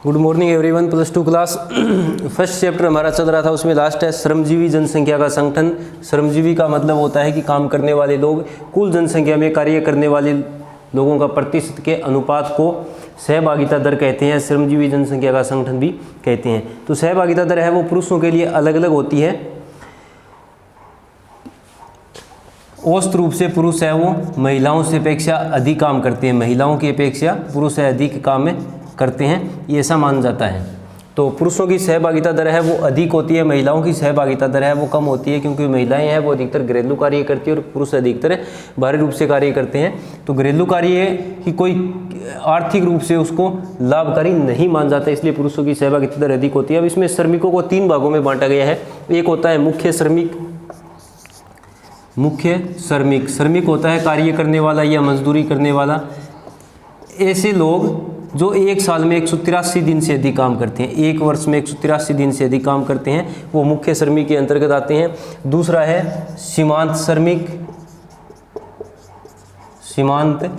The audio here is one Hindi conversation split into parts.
Good morning everyone. Plus two class first chapter हमारा चल रहा था, उसमें लास्ट है श्रमजीवी जनसंख्या का संगठन। श्रमजीवी का मतलब होता है कि काम करने वाले लोग, कुल जनसंख्या में कार्य करने वाले लोगों का प्रतिशत के अनुपात को सहभागिता दर कहते हैं। श्रमजीवी जनसंख्या का संगठन भी कहते हैं। तो सहभागिता दर है वो पुरुषों के लिए अलग अलग होती है। औसत रूप से पुरुष है वो महिलाओं से अपेक्षा अधिक काम करते हैं, महिलाओं की अपेक्षा पुरुष है अधिक काम करते हैं, ये ऐसा माना जाता है। तो पुरुषों की सहभागिता दर है वो अधिक होती है, महिलाओं की सहभागिता दर है वो कम होती है, क्योंकि महिलाएं हैं वो अधिकतर घरेलू कार्य करती है और पुरुष अधिकतर बाहरी रूप से कार्य करते हैं। तो घरेलू कार्य की कोई आर्थिक रूप से उसको लाभकारी नहीं माना जाता, इसलिए पुरुषों की सहभागिता दर अधिक होती है। अब इसमें श्रमिकों को 3 भागों में बांटा गया है। एक होता है मुख्य श्रमिक। मुख्य श्रमिक, श्रमिक होता है कार्य करने वाला या मजदूरी करने वाला। ऐसे लोग जो एक साल में 183 दिन से अधिक काम करते हैं, एक वर्ष में 183 दिन से अधिक काम करते हैं, वो मुख्य श्रमिक के अंतर्गत आते हैं। दूसरा है सीमांत श्रमिक। सीमांत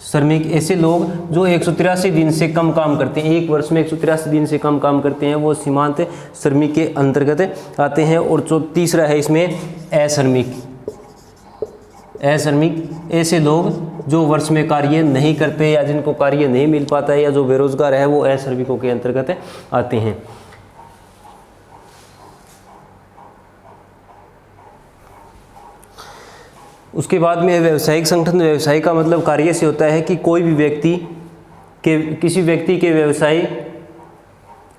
श्रमिक ऐसे लोग जो 183 दिन से कम काम करते हैं, एक वर्ष में 183 दिन से कम काम करते हैं, वो सीमांत श्रमिक के अंतर्गत आते हैं। और जो तीसरा है इसमें अश्रमिक। अश्रमिक ऐसे लोग जो वर्ष में कार्य नहीं करते या जिनको कार्य नहीं मिल पाता है या जो बेरोजगार है, वो अश्रमिकों के अंतर्गत आते हैं। उसके बाद में व्यावसायिक संगठन। व्यवसाय का मतलब कार्य से होता है कि कोई भी व्यक्ति के, किसी व्यक्ति के व्यवसाय,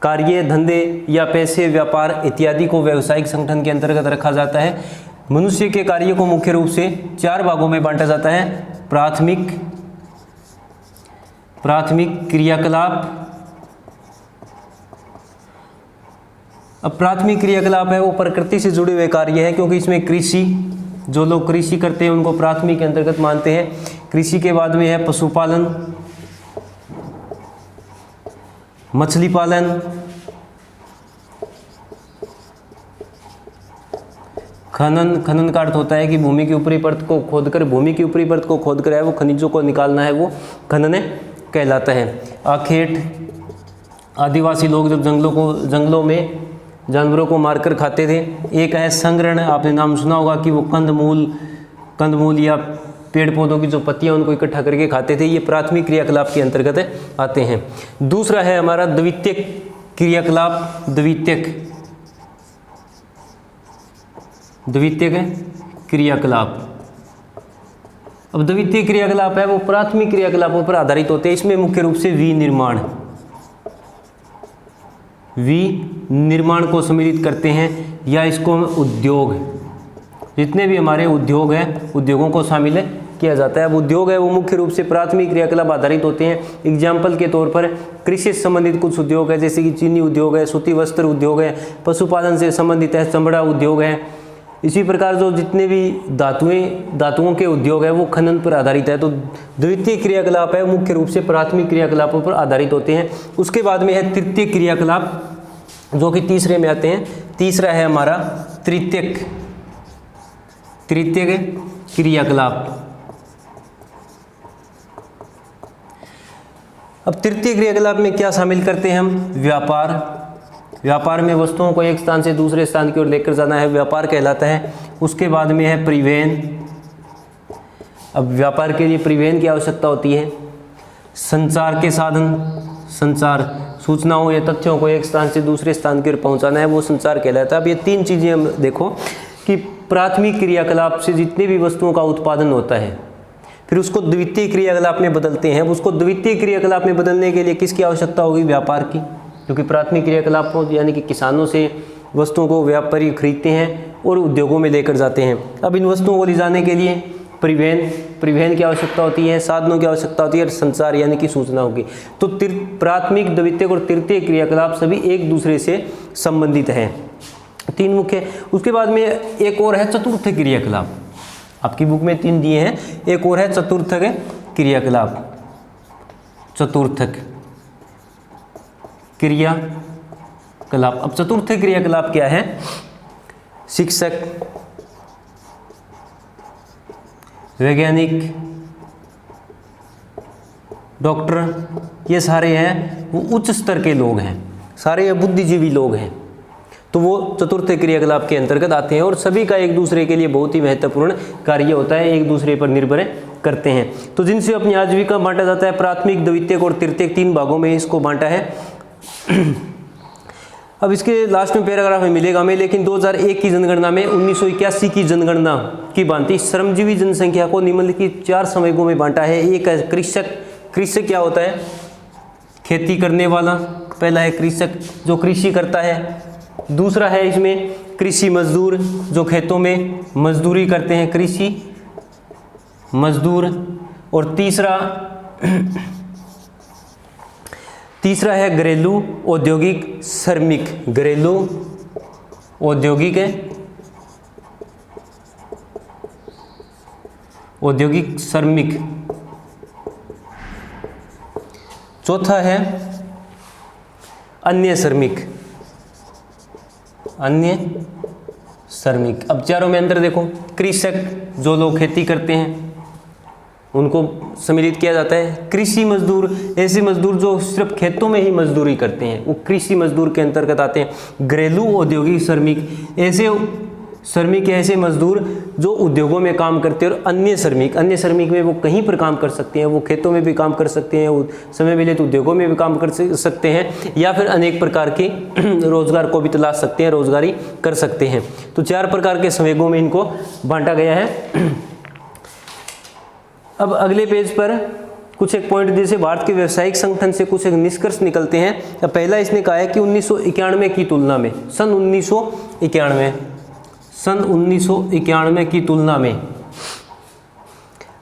कार्य, धंधे या पैसे, व्यापार इत्यादि को व्यावसायिक संगठन के अंतर्गत रखा जाता है। मनुष्य के कार्य को मुख्य रूप से 4 भागों में बांटा जाता है। प्राथमिक क्रियाकलाप। अब प्राथमिक क्रियाकलाप है वो प्रकृति से जुड़े हुए कार्य है, क्योंकि इसमें कृषि, जो लोग कृषि करते हैं उनको प्राथमिक के अंतर्गत मानते हैं। कृषि के बाद में है पशुपालन, मछली पालन, खनन का अर्थ होता है कि भूमि की ऊपरी परत को खोदकर है वो खनिजों को निकालना है, वो खनन कहलाता है। आखेट, आदिवासी लोग जब जंगलों में जानवरों को मारकर खाते थे। एक है संग्रहण, आपने नाम सुना होगा कि वो कंदमूल या पेड़ पौधों की जो पत्तियां उनको इकट्ठा करके खाते थे, ये प्राथमिक क्रियाकलाप के अंतर्गत आते हैं। दूसरा है हमारा द्वितीयक क्रियाकलाप। द्वितीयक क्रियाकलाप। अब द्वितीय क्रियाकलाप है वो प्राथमिक क्रियाकलापों पर आधारित होते हैं। इसमें मुख्य रूप से विनिर्माण को सम्मिलित करते हैं, या इसको हम उद्योग, जितने भी हमारे उद्योग हैं उद्योगों को शामिल किया जाता है। अब उद्योग है वो मुख्य रूप से प्राथमिक क्रियाकलाप आधारित होते हैं। एग्जाम्पल के तौर पर कृषि से संबंधित कुछ उद्योग है, जैसे कि चीनी उद्योग है, सूती वस्त्र उद्योग है, पशुपालन से संबंधित है चमड़ा उद्योग है। इसी प्रकार जो जितने भी धातुओं के उद्योग है वो खनन पर आधारित है। तो द्वितीय क्रियाकलाप है मुख्य रूप से प्राथमिक क्रियाकलापों पर आधारित होते हैं। उसके बाद में है तृतीय क्रियाकलाप, जो कि तीसरे में आते हैं। तीसरा है हमारा तृतीयक क्रियाकलाप। अब तृतीय क्रियाकलाप में क्या शामिल करते हैं हम? व्यापार में वस्तुओं को एक स्थान से दूसरे स्थान की ओर लेकर जाना है, व्यापार कहलाता है। उसके बाद में है परिवहन। अब व्यापार के लिए परिवहन की आवश्यकता होती है। संचार के साधन, संचार सूचनाओं या तथ्यों को एक स्थान से दूसरे स्थान की ओर पहुंचाना है, वो संचार कहलाता है। अब ये 3 चीज़ें हम देखो कि प्राथमिक क्रियाकलाप से जितनी भी वस्तुओं का उत्पादन होता है, फिर उसको द्वितीय क्रियाकलाप में बदलते हैं। उसको द्वितीय क्रियाकलाप में बदलने के लिए किसकी आवश्यकता होगी? व्यापार की, क्योंकि प्राथमिक क्रियाकलापों यानी कि किसानों से वस्तुओं को व्यापारी खरीदते हैं और उद्योगों में लेकर जाते हैं। अब इन वस्तुओं को ले जाने के लिए परिवहन की आवश्यकता होती है, साधनों की आवश्यकता होती है, और संचार यानी कि सूचनाओं की। तो प्राथमिक, द्वितीयक और तृतीय क्रियाकलाप सभी एक दूसरे से संबंधित हैं। 3 मुख्य। उसके बाद में एक और है चतुर्थ क्रियाकलाप। आपकी बुक में 3 दिए हैं, एक और है चतुर्थक क्रियाकलाप। चतुर्थक क्रियाकलाप। अब चतुर्थ क्रियाकलाप क्या है? शिक्षक, वैज्ञानिक, डॉक्टर, ये सारे हैं वो उच्च स्तर के लोग हैं, सारे ये बुद्धिजीवी लोग हैं, तो वो चतुर्थ क्रियाकलाप के अंतर्गत आते हैं और सभी का एक दूसरे के लिए बहुत ही महत्वपूर्ण कार्य होता है, एक दूसरे पर निर्भर करते हैं। तो जिनसे अपनी आजीविका बांटा जाता है, प्राथमिक, द्वितीयक और तृतीयक 3 भागों में इसको बांटा है। अब इसके लास्ट में पैराग्राफ में मिलेगा हमें, लेकिन 2001 की जनगणना में 1981 की जनगणना की भांति श्रमजीवी जनसंख्या को निम्नलिखित 4 समूहों में बांटा है। एक है कृषक। कृषक क्या होता है? खेती करने वाला। पहला है कृषक जो कृषि करता है। दूसरा है इसमें कृषि मजदूर जो खेतों में मजदूरी करते हैं, कृषि मजदूर। और तीसरा है घरेलू औद्योगिक श्रमिक। घरेलू औद्योगिक श्रमिक। चौथा है अन्य श्रमिक। अब चारों में अंतर देखो। कृषक जो लोग खेती करते हैं उनको सम्मिलित किया जाता है। कृषि मजदूर ऐसे मजदूर जो सिर्फ खेतों में ही मजदूरी करते हैं, वो कृषि मजदूर के अंतर्गत आते हैं। घरेलू औद्योगिक श्रमिक ऐसे मजदूर जो उद्योगों में काम करते हैं। और अन्य श्रमिक में वो कहीं पर काम कर सकते हैं, वो खेतों में भी काम कर सकते हैं, वो समय मिले तो उद्योगों में भी काम कर सकते हैं, या फिर अनेक प्रकार के रोजगार को भी तलाश सकते हैं, रोजगारी कर सकते हैं। तो 4 प्रकार के संवेगों में इनको बांटा गया है। अब अगले पेज पर कुछ एक पॉइंट जैसे भारत के व्यावसायिक संगठन से कुछ एक निष्कर्ष निकलते हैं। पहला इसने कहा है कि 1991 की तुलना में सन 1991 की तुलना में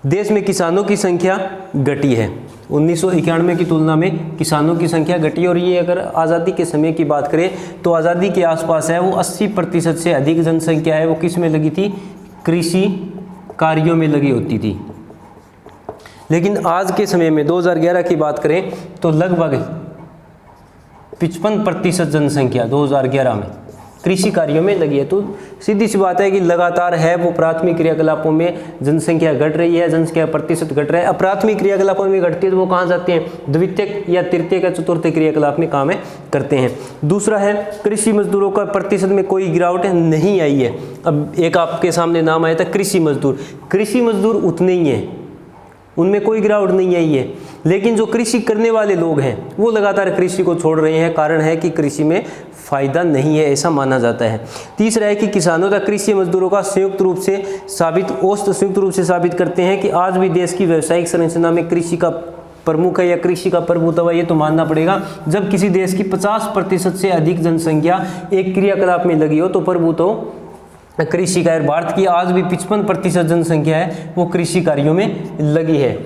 देश में किसानों की संख्या घटी है। 1991 की तुलना में किसानों की संख्या घटी। और ये अगर आज़ादी के समय की बात करें तो आज़ादी के आसपास है वो 80% से अधिक जनसंख्या है वो किस में लगी थी? कृषि कार्यों में लगी होती थी। लेकिन आज के समय में 2011 की बात करें तो लगभग 55% जनसंख्या 2011 में कृषि कार्यों में लगी है। तो सीधी सी बात है कि लगातार है वो प्राथमिक क्रियाकलापों में जनसंख्या घट रही है, जनसंख्या प्रतिशत घट रहा है। अप्राथमिक क्रियाकलापों में घटती है तो वो कहाँ जाते हैं? द्वितीयक या तृतीयक या चतुर्थ क्रियाकलाप में काम करते हैं। दूसरा है कृषि मजदूरों का प्रतिशत में कोई गिरावट नहीं आई है। अब एक आपके सामने नाम आया था कृषि मजदूर उतने ही हैं, उनमें कोई गिरावट नहीं आई है। लेकिन जो कृषि करने वाले लोग हैं वो लगातार कृषि को छोड़ रहे हैं। कारण है कि कृषि में फायदा नहीं है, ऐसा माना जाता है। तीसरा है कि किसानों तथा कृषि मजदूरों का संयुक्त रूप से साबित करते हैं कि आज भी देश की व्यावसायिक संरचना में कृषि का प्रमुख है या कृषि का प्रभुत्व है, ये तो मानना पड़ेगा। जब किसी देश की 50% से अधिक जनसंख्या एक क्रियाकलाप में लगी हो तो प्रभुत्व कृषि का। भारत की आज भी 55% जनसंख्या है वो कृषि कार्यों में लगी है।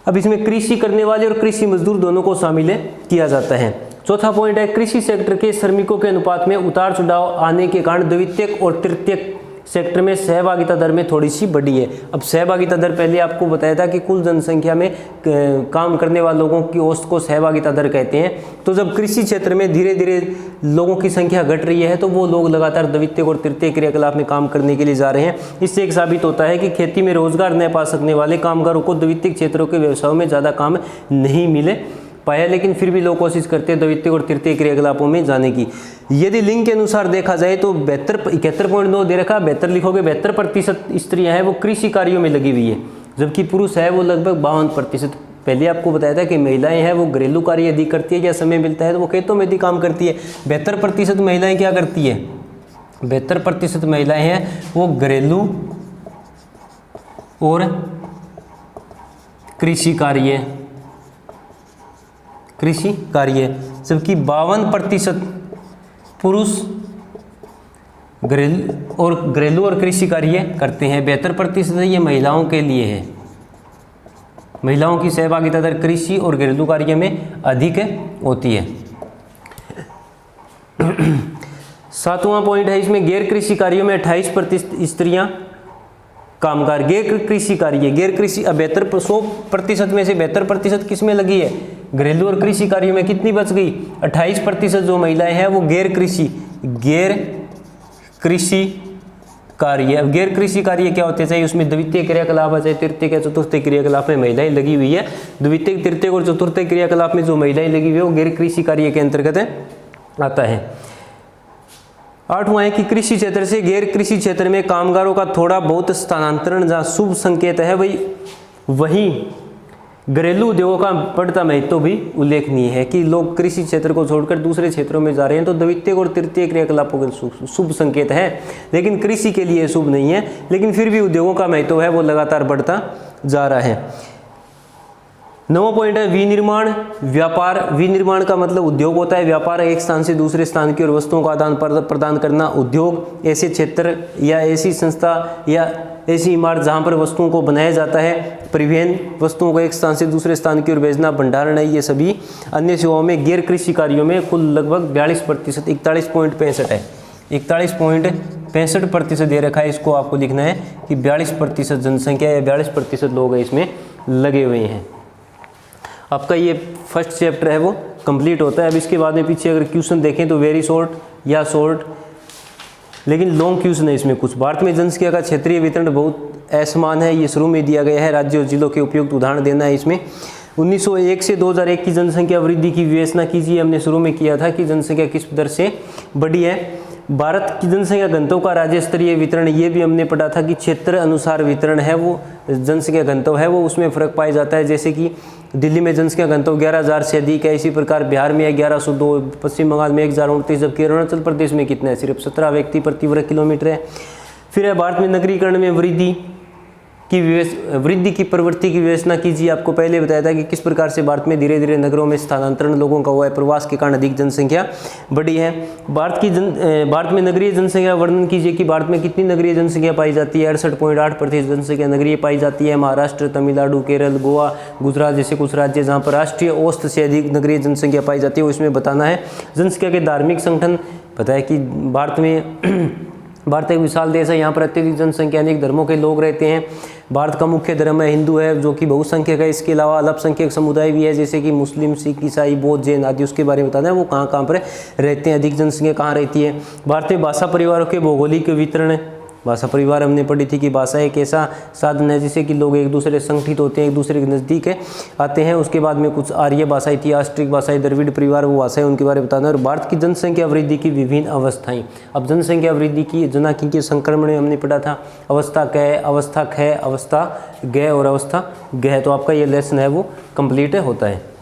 अब इसमें कृषि करने वाले और कृषि मजदूर दोनों को शामिल किया जाता है। चौथा पॉइंट है कृषि सेक्टर के श्रमिकों के अनुपात में उतार चढ़ाव आने के कारण द्वितीयक और तृतीयक सेक्टर में सहभागिता दर में थोड़ी सी बढ़ी है। अब सहभागिता दर पहले आपको बताया था कि कुल जनसंख्या में काम करने वाले लोगों की औसत को सहभागिता दर कहते हैं। तो जब कृषि क्षेत्र में धीरे धीरे लोगों की संख्या घट रही है तो वो लोग लगातार द्वितीयक और तृतीयक क्रियाकलाप में काम करने के लिए जा रहे हैं। इससे एक साबित होता है कि खेती में रोजगार न पा सकने वाले कामगारों को द्वितीयक क्षेत्रों के व्यवसायों में ज़्यादा काम नहीं मिले पाया, लेकिन फिर भी लोग कोशिश करते हैं द्वितीयक और तृतीयक क्रियाकलापों में जाने की। यदि लिंग के अनुसार देखा जाए तो 71.9 दे रखा, 72 लिखोगे, 72% स्त्रियां हैं वो कृषि कार्यों में लगी हुई है, जबकि पुरुष है वो लगभग 52%। पहले आपको बताया था कि महिलाएं हैं वो घरेलू कार्य अधिक करती है, या समय मिलता है तो वो खेतों में अधिक काम करती है। 72% महिलाएं क्या करती है? 72% महिलाएं हैं वो घरेलू और कृषि कार्य, जबकि 52% पुरुष घरेलू और कृषि कार्य करते हैं। 72% ये महिलाओं के लिए है। महिलाओं की सहभागिता दर कृषि और घरेलू कार्य में अधिक होती है। 7वां पॉइंट है इसमें गैर कृषि कार्यों में 28% स्त्रियां कामगार। गैर कृषि 100% में से 72% किस में लगी है? घरेलू और कृषि कार्यों में। कितनी बच गई? 28% जो महिलाएं हैं वो गैर कृषि कार्य। अब गैर कृषि कार्य क्या होते चाहिए, उसमें द्वितीय क्रियाकलाप आ जाए, तृतीय या चतुर्थ क्रियाकलाप में महिलाएं लगी हुई है। द्वितीय, तृतीय और चतुर्थ क्रियाकलाप में जो महिलाएं लगी हुई है वो गैर कृषि कार्य के अंतर्गत आता है। 8वां है कि कृषि क्षेत्र से गैर कृषि क्षेत्र में कामगारों का थोड़ा बहुत स्थानांतरण जहाँ शुभ संकेत है वहीं घरेलू उद्योगों का बढ़ता महत्व भी उल्लेखनीय है कि लोग कृषि क्षेत्र को छोड़कर दूसरे क्षेत्रों में जा रहे हैं, तो द्वितीय और तृतीय क्रियाकलापों के शुभ संकेत है, लेकिन कृषि के लिए शुभ नहीं है। लेकिन फिर भी उद्योगों का महत्व है वो लगातार बढ़ता जा रहा है। 9वां पॉइंट है विनिर्माण व्यापार। विनिर्माण का मतलब उद्योग होता है, व्यापार एक स्थान से दूसरे स्थान की और वस्तुओं का आदान प्रदान करना। उद्योग ऐसे क्षेत्र या ऐसी संस्था या ऐसी इमारत जहाँ पर वस्तुओं को बनाया जाता है। परिवहन, वस्तुओं को एक स्थान से दूसरे स्थान की ओर भेजना। भंडारण है, ये सभी अन्य सेवाओं में गैर कृषि कार्यों में कुल लगभग 42%, 41.65 है, 41.65% दे रखा है। इसको आपको लिखना है कि 42% जनसंख्या या 42% लोग इसमें लगे हुए हैं। आपका ये फर्स्ट चैप्टर है वो कंप्लीट होता है। अब इसके बाद में पीछे अगर क्वेश्चन देखें तो वेरी शॉर्ट या शॉर्ट, लेकिन लॉन्ग क्वेश्चन है इसमें कुछ। भारत में जनसंख्या का क्षेत्रीय वितरण बहुत असमान है, ये शुरू में दिया गया है। राज्यों और जिलों के उपयुक्त उदाहरण देना है इसमें। 1901 से 2001 की जनसंख्या वृद्धि की विवेचना कीजिए। हमने शुरू में किया था कि जनसंख्या किस दर से बढ़ी है। भारत की जनसंख्या घनत्व का राज्य स्तरीय वितरण, ये भी हमने पढ़ा था कि क्षेत्र अनुसार वितरण है वो जनसंख्या घनत्व है वो उसमें फर्क पाया जाता है। जैसे कि दिल्ली में जनसंख्या घनत्व 11,000 से अधिक है, इसी प्रकार बिहार में 1102, पश्चिम बंगाल में 1029, जबकि अरुणाचल प्रदेश में कितना है, सिर्फ 17 व्यक्ति प्रति वर्ग किलोमीटर है। फिर है भारत में नगरीकरण में वृद्धि की प्रवृत्ति की विवेचना कीजिए। आपको पहले बताया था कि किस प्रकार से भारत में धीरे धीरे नगरों में स्थानांतरण लोगों का हुआ है, प्रवास के कारण अधिक जनसंख्या बढ़ी है। भारत में नगरीय जनसंख्या वर्णन कीजिए कि भारत में कितनी नगरीय जनसंख्या पाई जाती है। 68.8% जनसंख्या नगरीय पाई जाती है। महाराष्ट्र, तमिलनाडु, केरल, गोवा, गुजरात जैसे कुछ राज्य जहाँ पर राष्ट्रीय औसत से अधिक नगरीय जनसंख्या पाई जाती है वो इसमें बताना है। जनसंख्या के धार्मिक संगठन पता है कि भारत एक विशाल देश है, यहाँ पर अत्यधिक जनसंख्या अनेक धर्मों के लोग रहते हैं। भारत का मुख्य धर्म है हिंदू है, जो कि बहुसंख्यक है। इसके अलावा अल्पसंख्यक समुदाय भी है, जैसे कि मुस्लिम, सिख, ईसाई, बौद्ध, जैन आदि। उसके बारे में बताना है वो कहाँ कहाँ पर रहते हैं, अधिक जनसंख्या कहाँ रहती है। भारत में भाषा परिवारों के भौगोलिक वितरण। भाषा परिवार हमने पढ़ी थी कि भाषा एक ऐसा साधन है जिससे कि लोग एक दूसरे से संगठित होते हैं, एक दूसरे के नज़दीक आते हैं। उसके बाद में कुछ आर्य भाषाएं थी, ऑस्ट्रिक भाषाएं, द्रविड़ परिवार वो भाषाएं, उनके बारे में बताना है। और भारत की जनसंख्या वृद्धि की विभिन्न अवस्थाएं। अब जनसंख्या वृद्धि की जनांगीय संक्रमण में हमने पढ़ा था अवस्था क, अवस्था ख, अवस्था ग और अवस्था गह। तो आपका ये लेसन है वो कंप्लीट होता है।